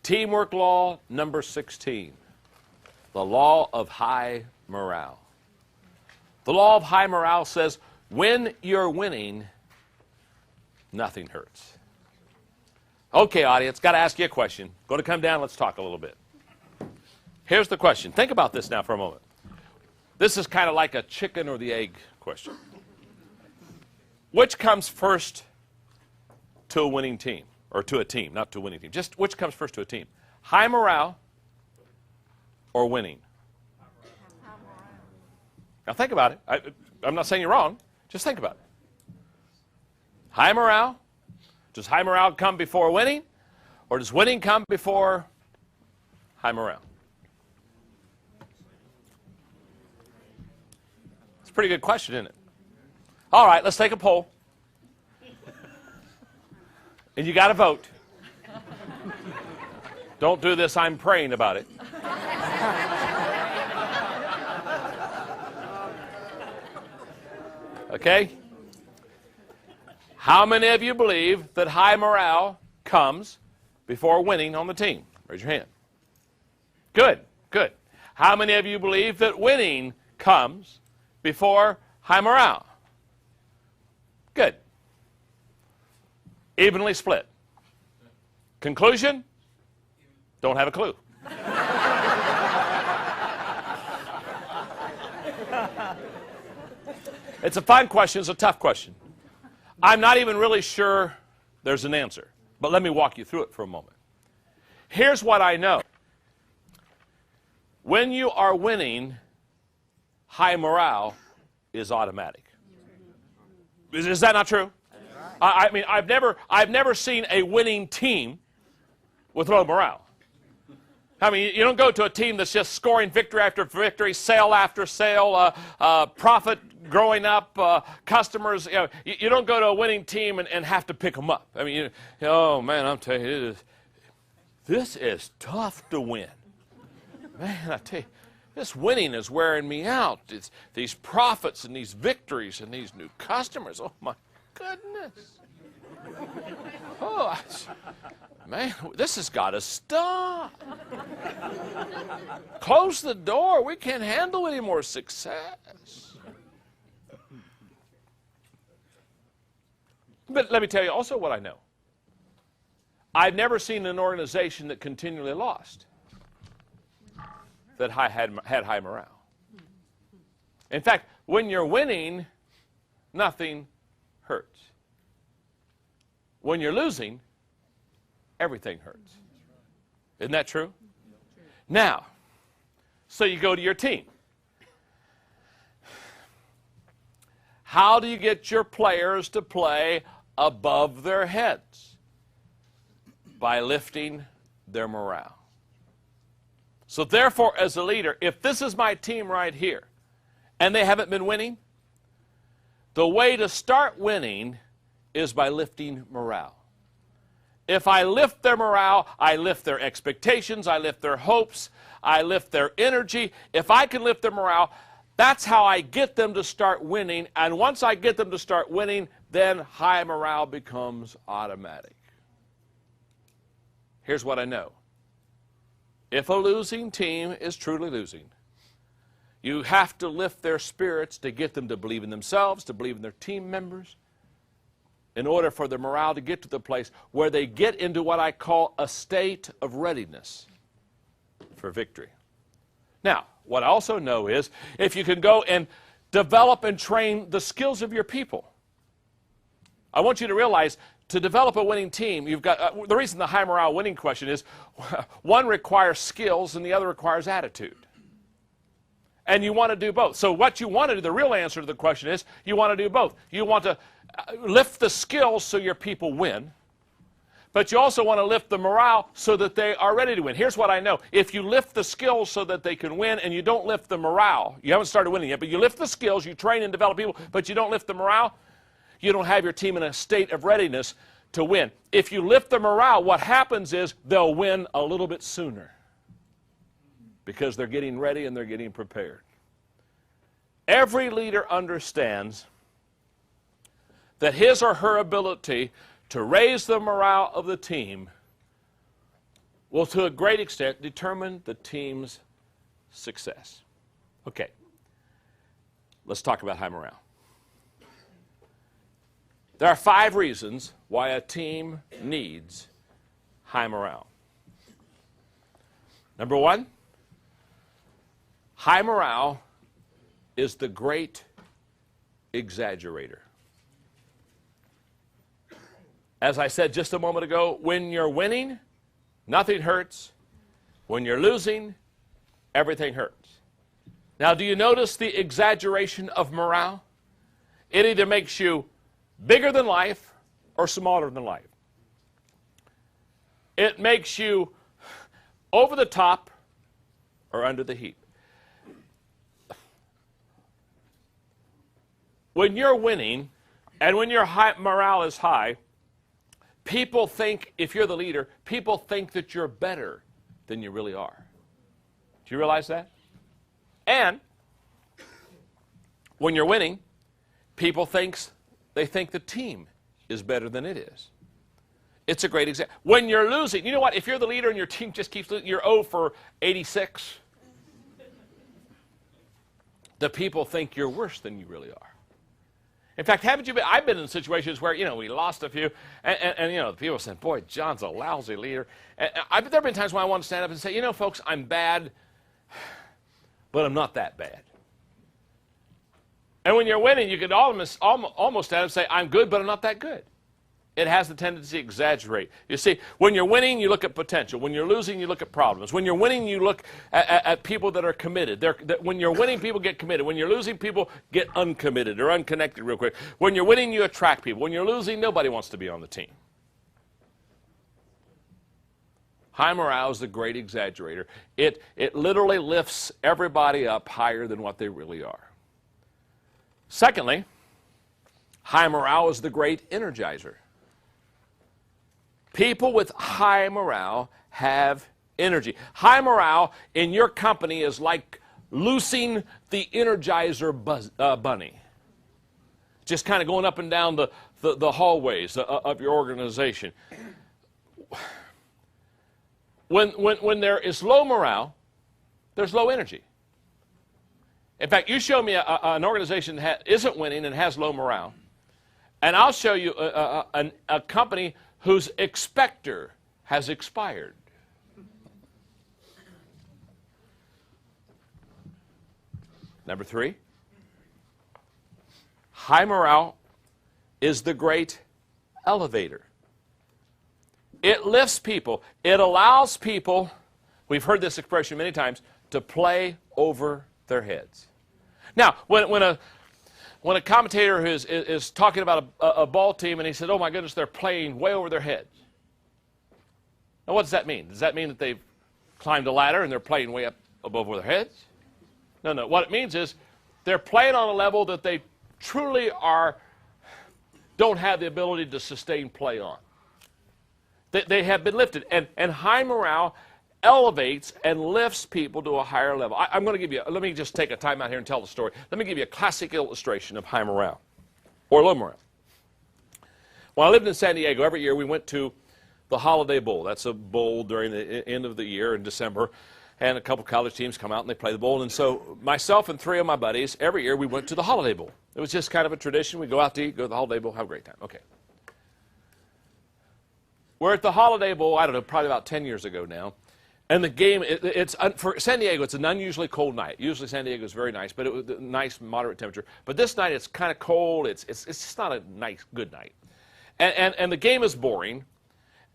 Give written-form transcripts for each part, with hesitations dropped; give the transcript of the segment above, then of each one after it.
Teamwork law number 16, the law of high morale. The law of high morale says, when you're winning, nothing hurts. Okay, audience, got to ask you a question. Going to come down, let's talk a little bit. Here's the question. Think about this now for a moment. This is kind of like a chicken or the egg question. Which comes first to a winning team? Or to a team, not to a winning team. Just which comes first to a team? High morale or winning? Now think about it. I'm not saying you're wrong. Just think about it. High morale? Does high morale come before winning? Or does winning come before high morale? It's a pretty good question, isn't it? All right, let's take a poll. And you got to vote. Don't do this, I'm praying about it. Okay? How many of you believe that high morale comes before winning on the team? Raise your hand. Good, good. How many of you believe that winning comes before high morale? Good. Evenly split. Conclusion? Don't have a clue. It's a fun question. It's a tough question. I'm not even really sure there's an answer. But let me walk you through it for a moment. Here's what I know. When you are winning, high morale is automatic. Is that not true? I mean, I've never seen a winning team with low morale. I mean, you don't go to a team that's just scoring victory after victory, sale after sale, profit growing up, customers. You don't go to a winning team and have to pick them up. I mean, oh man, I'm telling you, this is tough to win. Man, I tell you, this winning is wearing me out. It's these profits and these victories and these new customers. Oh my goodness. Oh, man, this has got to stop. Close the door. We can't handle any more success. But let me tell you also what I know. I've never seen an organization that continually lost that had high morale. In fact, when you're winning, nothing hurts. When you're losing, everything hurts. Isn't that true? Now, so you go to your team. How do you get your players to play above their heads? By lifting their morale. So therefore, as a leader, if this is my team right here, and they haven't been winning, the way to start winning is by lifting morale. If I lift their morale, I lift their expectations, I lift their hopes, I lift their energy. If I can lift their morale, that's how I get them to start winning. And once I get them to start winning, then high morale becomes automatic. Here's what I know. If a losing team is truly losing, you have to lift their spirits to get them to believe in themselves, to believe in their team members, in order for the morale to get to the place where they get into what I call a state of readiness for victory. Now, what I also know is if you can go and develop and train the skills of your people. I want you to realize to develop a winning team, you've got the reason the high morale winning question is one requires skills and the other requires attitude. And you want to do both. So what you want to do, the real answer to the question is you want to do both. You want to lift the skills so your people win, but you also want to lift the morale so that they are ready to win. Here's what I know. If you lift the skills so that they can win and you don't lift the morale, you haven't started winning yet, but you lift the skills, you train and develop people, but you don't lift the morale, you don't have your team in a state of readiness to win. If you lift the morale, what happens is they'll win a little bit sooner because they're getting ready and they're getting prepared. Every leader understands that his or her ability to raise the morale of the team will to a great extent determine the team's success. Okay, let's talk about high morale. There are 5 reasons why a team needs high morale. Number 1, high morale is the great exaggerator. As I said just a moment ago, when you're winning, nothing hurts. When you're losing, everything hurts. Now, do you notice the exaggeration of morale? It either makes you bigger than life or smaller than life. It makes you over the top or under the heat. When you're winning and when your morale is high, people think, if you're the leader, people think that you're better than you really are. Do you realize that? And when you're winning, people think the team is better than it is. It's a great example. When you're losing, you know what? If you're the leader and your team just keeps losing, you're 0 for 86. The people think you're worse than you really are. In fact, haven't you been? I've been in situations where, we lost a few, and the people said, boy, John's a lousy leader. And there have been times when I want to stand up and say, folks, I'm bad, but I'm not that bad. And when you're winning, you can almost stand up and say, I'm good, but I'm not that good. It has the tendency to exaggerate. You see, when you're winning, you look at potential. When you're losing, you look at problems. When you're winning, you look at people that are committed. When you're winning, people get committed. When you're losing, people get uncommitted or unconnected real quick. When you're winning, you attract people. When you're losing, nobody wants to be on the team. High morale is the great exaggerator. It literally lifts everybody up higher than what they really are. Secondly, high morale is the great energizer. People with high morale have energy. High morale in your company is like loosing the Energizer bunny. Just kind of going up and down the hallways of your organization. When there is low morale, there's low energy. In fact, you show me an organization that isn't winning and has low morale, and I'll show you a company whose expector has expired. Number 3, high morale is the great elevator. It lifts people. It allows people, we've heard this expression many times, to play over their heads. Now, when a commentator is talking about a ball team and he said, oh my goodness, they're playing way over their heads. Now what does that mean? Does that mean that they've climbed a ladder and they're playing way up above their heads? No. What it means is they're playing on a level that they truly don't have the ability to sustain play on. They have been lifted. And high morale elevates and lifts people to a higher level. I'm going to give you, let me just take a time out here and tell the story. Let me give you a classic illustration of high morale or low morale. When I lived in San Diego, every year we went to the Holiday Bowl. That's a bowl during the end of the year in December, and a couple college teams come out and they play the bowl. And so myself and 3 of my buddies, every year we went to the Holiday Bowl. It was just kind of a tradition. We go out to eat, go to the Holiday Bowl, have a great time. Okay. We're at the Holiday Bowl, I don't know, probably about 10 years ago now. And the game, for San Diego, it's an unusually cold night. Usually San Diego is very nice, but it was a nice, moderate temperature. But this night it's kind of cold. It's just not a nice, good night. And the game is boring.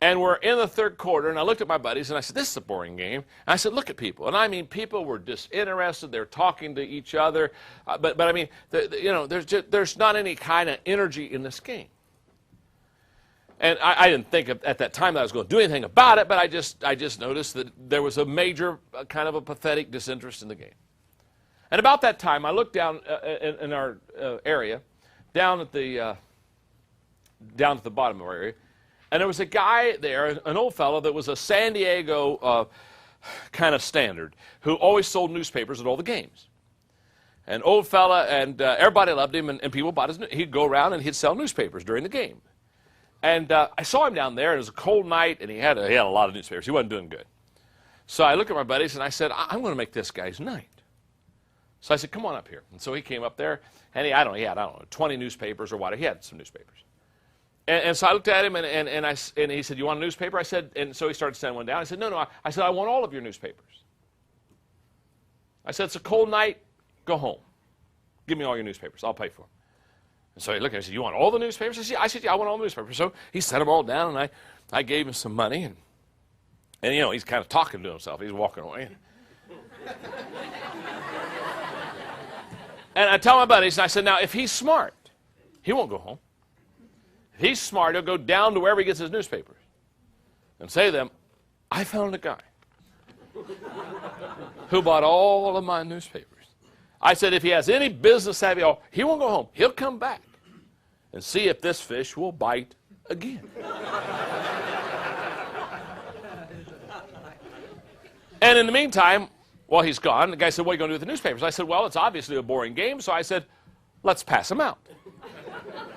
And we're in the third quarter, and I looked at my buddies, and I said, this is a boring game. And I said, look at people. And I mean, people were disinterested. They're talking to each other. But I mean, there's not any kind of energy in this game. And I didn't think at that time that I was going to do anything about it, but I just noticed that there was a major kind of a pathetic disinterest in the game. And about that time, I looked down in our area, down at the bottom of our area, and there was a guy there, an old fellow that was a San Diego kind of standard, who always sold newspapers at all the games. An old fella, and everybody loved him, and people bought his. He'd go around and he'd sell newspapers during the game. And I saw him down there. It was a cold night, and he had a lot of newspapers. He wasn't doing good. So I looked at my buddies, and I said, I'm going to make this guy's night. So I said, come on up here. And so he came up there, and he had 20 newspapers or whatever. He had some newspapers. And so I looked at him, and he said, you want a newspaper? I said, and so he started sending one down. I said, no. I said, I want all of your newspapers. I said, it's a cold night. Go home. Give me all your newspapers. I'll pay for them. And so he looked at me and said, you want all the newspapers? I said, yeah, I want all the newspapers. So he sent them all down, and I gave him some money. And you know, he's kind of talking to himself. He's walking away. And I tell my buddies, and I said, now, if he's smart, he won't go home. If he's smart, he'll go down to wherever he gets his newspapers and say to them, I found a guy who bought all of my newspapers. I said, if he has any business savvy, he won't go home. He'll come back and see if this fish will bite again. And in the meantime, while he's gone, the guy said, what are you going to do with the newspapers? I said, well, it's obviously a boring game. So I said, let's pass them out.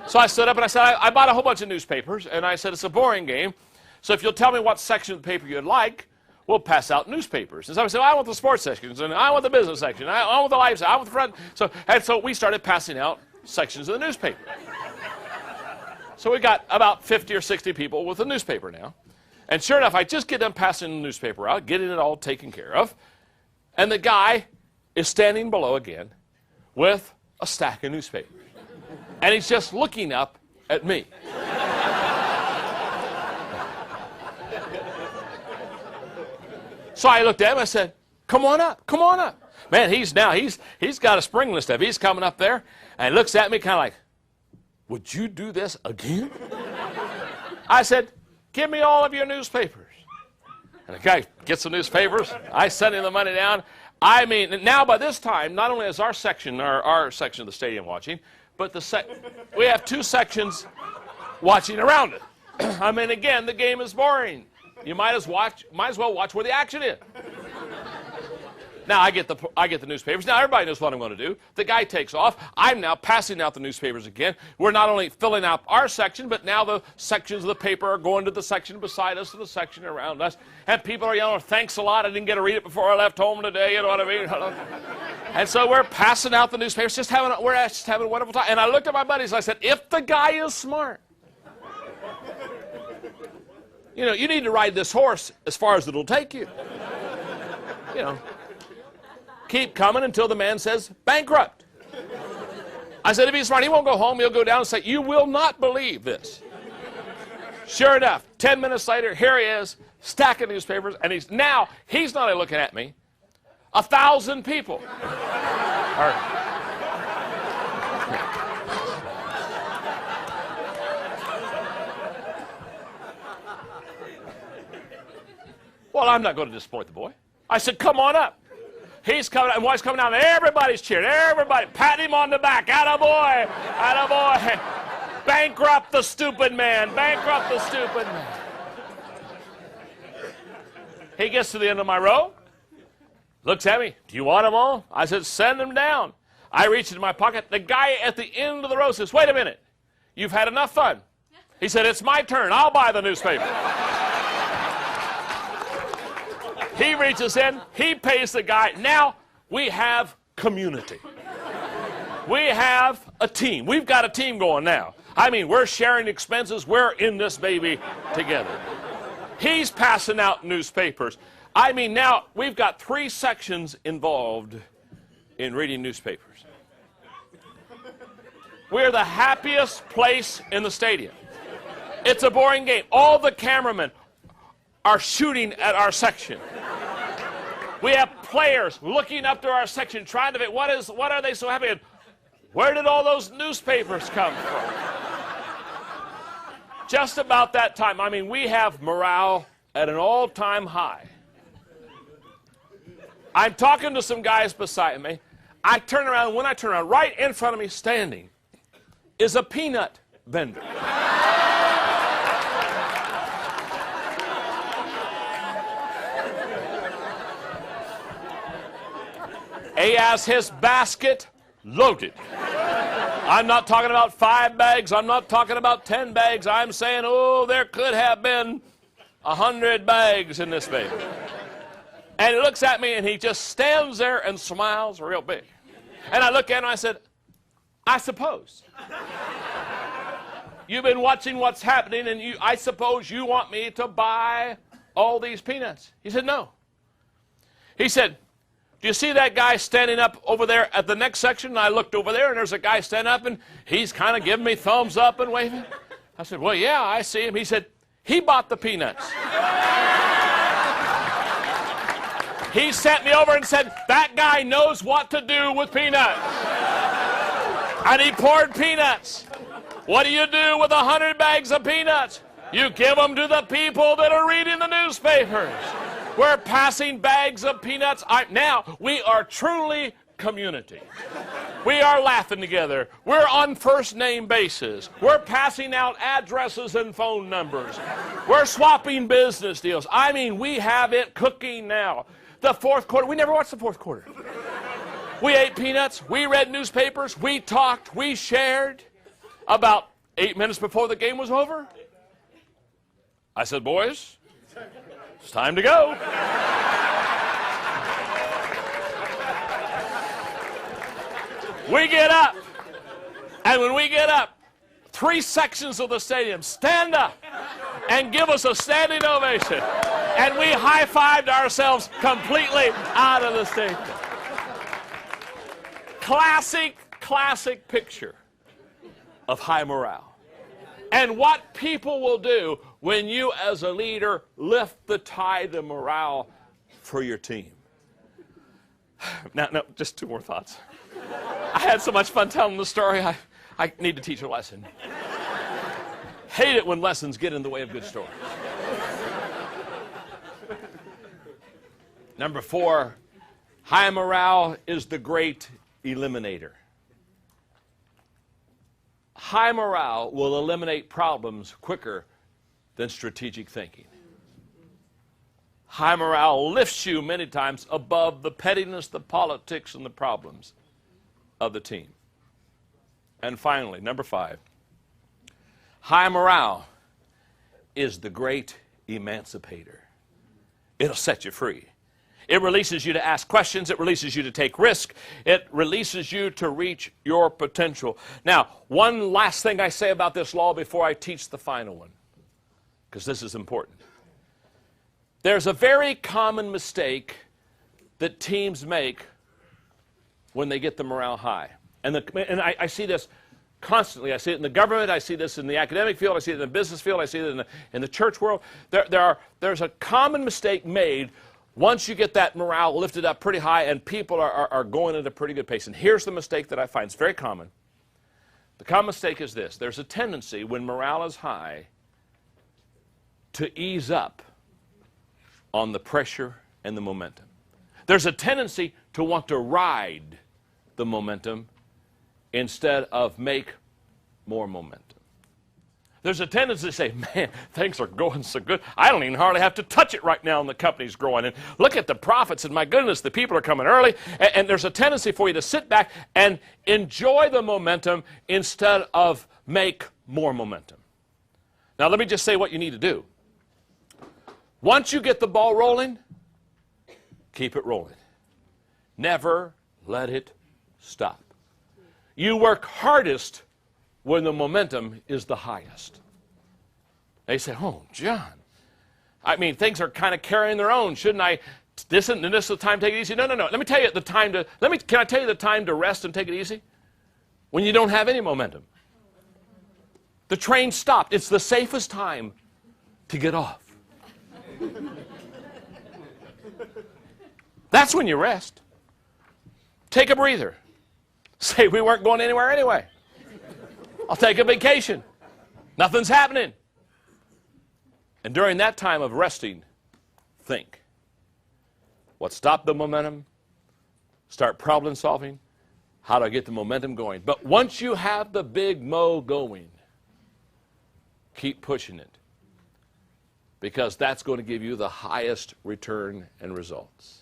So I stood up and I said, I bought a whole bunch of newspapers. And I said, it's a boring game. So if you'll tell me what section of the paper you'd like, we'll pass out newspapers. And somebody said, well, I want the sports sections, and I want the business section, I want the life section, I want the front. So we started passing out sections of the newspaper. So we got about 50 or 60 people with a newspaper now. And sure enough, I just get them passing the newspaper out, getting it all taken care of. And the guy is standing below again with a stack of newspapers. And he's just looking up at me. So I looked at him, I said, come on up, come on up. Man, he's got a spring and stuff. He's coming up there, and he looks at me kind of like, would you do this again? I said, give me all of your newspapers. And the guy gets the newspapers. I send him the money down. I mean, now by this time, not only is our section of the stadium watching, but we have two sections watching around it. I mean, again, the game is boring. You might as well watch where the action is. Now I get the newspapers. Now everybody knows what I'm going to do. The guy takes off. I'm now passing out the newspapers again. We're not only filling out our section, but now the sections of the paper are going to the section beside us and the section around us. And people are yelling, thanks a lot. I didn't get to read it before I left home today. You know what I mean? And so we're passing out the newspapers, we're just having a wonderful time. And I looked at my buddies and I said, if the guy is smart, you know, you need to ride this horse as far as it'll take you. You know, keep coming until the man says bankrupt. I said, if he's smart, he won't go home. He'll go down and say, you will not believe this. Sure enough, 10 minutes later, here he is, stack of newspapers, and he's not only looking at me, 1,000 people are. Well, I'm not going to disappoint the boy. I said, come on up. He's coming, and boy's coming down, and everybody's cheering. Everybody, pat him on the back. Attaboy, attaboy. Bankrupt the stupid man. Bankrupt the stupid man. He gets to the end of my row, looks at me. Do you want them all? I said, send them down. I reach into my pocket. The guy at the end of the row says, wait a minute. You've had enough fun. He said, it's my turn. I'll buy the newspaper. He reaches in, he pays the guy. Now we have community. We have a team. We've got a team going now. I mean, we're sharing expenses. We're in this baby together. He's passing out newspapers. I mean, now we've got 3 sections involved in reading newspapers. We're the happiest place in the stadium. It's a boring game. All the cameramen are shooting at our section. We have players looking up to our section, trying to think, what are they so happy at? Where did all those newspapers come from? Just about that time, I mean, we have morale at an all-time high. I'm talking to some guys beside me. I turn around, and when I turn around, right in front of me standing is a peanut vendor. He has his basket loaded I'm not talking about 5 bags. I'm not talking about 10 bags. I'm saying, oh, there could have been 100 bags in this baby. And he looks at me and he just stands there and smiles real big. And I look at him and I said, I suppose. You've been watching what's happening and I suppose you want me to buy all these peanuts. He said, no. He said, do you see that guy standing up over there at the next section? And I looked over there and there's a guy standing up and he's kind of giving me thumbs up and waving. I said, well, yeah, I see him. He said, he bought the peanuts. He sent me over and said, that guy knows what to do with peanuts. And he poured peanuts. What do you do with 100 bags of peanuts? You give them to the people that are reading the newspapers. We're passing bags of peanuts. Now, we are truly community. We are laughing together. We're on first name basis. We're passing out addresses and phone numbers. We're swapping business deals. I mean, we have it cooking now. The fourth quarter, we never watched the fourth quarter. We ate peanuts. We read newspapers. We talked. We shared. About 8 minutes before the game was over, I said, boys, it's time to go. We get up. And when we get up, 3 sections of the stadium stand up and give us a standing ovation. And we high-fived ourselves completely out of the stadium. Classic picture of high morale. And what people will do when you as a leader lift the tide of morale for your team. Now, just 2 more thoughts. I had so much fun telling the story, I need to teach a lesson. Hate it when lessons get in the way of good stories. Number 4, high morale is the great eliminator. High morale will eliminate problems quicker than strategic thinking. High morale lifts you many times above the pettiness, the politics, and the problems of the team. And finally, number 5, high morale is the great emancipator. It'll set you free. It releases you to ask questions. It releases you to take risk. It releases you to reach your potential. Now, one last thing I say about this law before I teach the final one, because this is important. There's a very common mistake that teams make when they get the morale high. And I see this constantly. I see it in the government. I see this in the academic field. I see it in the business field. I see it in the church world. There's a common mistake made once you get that morale lifted up pretty high and people are going at a pretty good pace. And here's the mistake that I find. It's very common. The common mistake is this. There's a tendency when morale is high to ease up on the pressure and the momentum. There's a tendency to want to ride the momentum instead of make more momentum. There's a tendency to say, man, things are going so good. I don't even hardly have to touch it right now and the company's growing. And look at the profits and my goodness, the people are coming early. And there's a tendency for you to sit back and enjoy the momentum instead of make more momentum. Now let me just say what you need to do. Once you get the ball rolling, keep it rolling. Never let it stop. You work hardest when the momentum is the highest. They say, oh, John, I mean, things are kind of carrying their own. Shouldn't I, this is the time to take it easy? No. Let me tell you the time to, can I tell you the time to rest and take it easy? When you don't have any momentum. The train stopped. It's the safest time to get off. That's when you rest. Take a breather. Say, we weren't going anywhere anyway. I'll take a vacation. Nothing's happening. And during that time of resting, think. What stopped the momentum? Start problem solving. How do I get the momentum going? But once you have the big mo going, keep pushing it. Because that's going to give you the highest return and results.